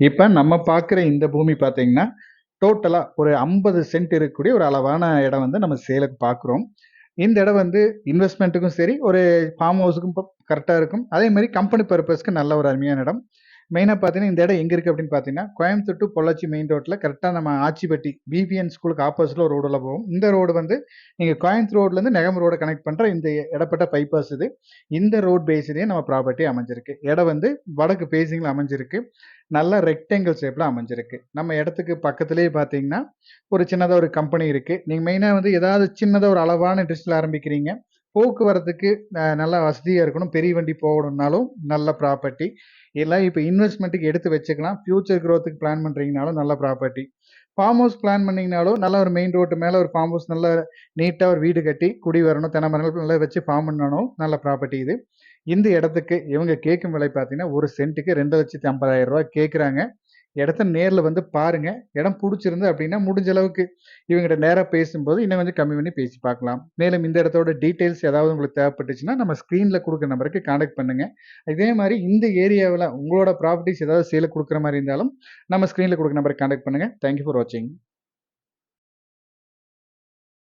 இப்ப நம்ம பார்க்குற இந்த பூமி பார்த்தீங்கன்னா, டோட்டலா ஒரு 50 சென்ட் இருக்கக்கூடிய ஒரு அளவான இடம் வந்து நம்ம சேலுக்கு பார்க்குறோம். இந்த இடம் வந்து இன்வெஸ்ட்மென்ட்டுக்கும் சரி, ஒரு ஃபார்ம் ஹவுஸுக்கும் கரெக்ட்டா இருக்கும். அதே மாரி கம்பெனி பர்ப்பஸ்க்கு நல்ல ஒரு அருமையான இடம். மெயினா பார்த்தீங்கன்னா, இந்த இடம் எங்க இருக்கு அப்படின்னு பார்த்தீங்கன்னா, கோயம்புத்தூர் டூ பொள்ளாச்சி மெயின் ரோட்ல கரெக்ட்டா நம்ம ஆச்சிப்பட்டி பிபிஎன் ஸ்கூலுக்கு ஆப்போசிட்ல ஒரு ரோடுல போகும். இந்த ரோடு வந்து நீங்க கோயம்புத்தூர் ரோட்லேருந்து நெகமம் ரோட கனெக்ட் பண்ற இந்த எடப்பட்ட பைபாஸ் இது. இந்த ரோட் பேஸ்லயே நம்ம ப்ராப்பர்ட்டி அமைஞ்சிருக்கு. இடம் வந்து வடக்கு ஃபேசிங்ல அமைஞ்சிருக்கு. நல்ல ரெக்டாங்கிள் ஷேப்ல அமைஞ்சிருக்கு. நம்ம இடத்துக்கு பக்கத்திலேயே பார்த்தீங்கன்னா, ஒரு சின்னதா ஒரு கம்பெனி இருக்கு. நீங்க மெயினா வந்து ஏதாவது சின்னதா ஒரு அளவான இண்டஸ்ட்ரியில ஆரம்பிக்கிறீங்க. போக்குவரத்துக்கு நல்லா வசதியா இருக்கணும். பெரிய வண்டி போகணும்னாலும் நல்ல ப்ராப்பர்ட்டி. இல்ல இப்ப இன்வெஸ்ட்மென்ட்க்கு எடுத்து வச்சுக்கலாம். ஃபியூச்சர் குரோத்க்கு பிளான் பண்றீங்கனாலும் நல்ல ப்ராப்பர்ட்டி. ஃபார்ம் ஹவுஸ் பிளான் பண்ணீங்கனாலும் நல்ல ஒரு மெயின் ரோட்டு மேல ஒரு ஃபார்ம் ஹவுஸ் நல்ல நீட்டா ஒரு வீடு கட்டி குடி வரணும். தென்னை மரங்கள் நல்லா வச்சு ஃபார்ம் பண்ணணும். நல்ல ப்ராப்பர்ட்டி இது. இந்த இடத்துக்கு இவங்க கேட்கும் விலை பார்த்தீங்கன்னா, 1 சென்ட்டுக்கு ரூ. 2,50,000 கேட்குறாங்க. இடத்த நேர்ல வந்து பாருங்க. இடம் புடிச்சிருந்து அப்படின்னா, முடிஞ்ச அளவுக்கு இவங்ககிட்ட நேரா பேசும்போது இன்னும் கொஞ்சம் கம்மி பண்ணி பேசி பார்க்கலாம். மேலும் இந்த இடத்தோட டீட்டெயில்ஸ் ஏதாவது உங்களுக்கு தேவைப்பட்டுச்சுன்னா, நம்ம ஸ்க்ரீன்ல குடுக்குற நம்பருக்கு கான்டாக்ட் பண்ணுங்க. இதே மாரி இந்த ஏரியாவுல உங்களோட ப்ராப்பர்ட்டீஸ் ஏதாவது சேலுக்கு குடுக்குற மாரி இருந்தாலும், நம்ம ஸ்க்ரீன்ல குடுக்குற நம்பருக்கு கான்டாக்ட் பண்ணுங்க. தேங்க் யூ ஃபார் வாட்சிங்.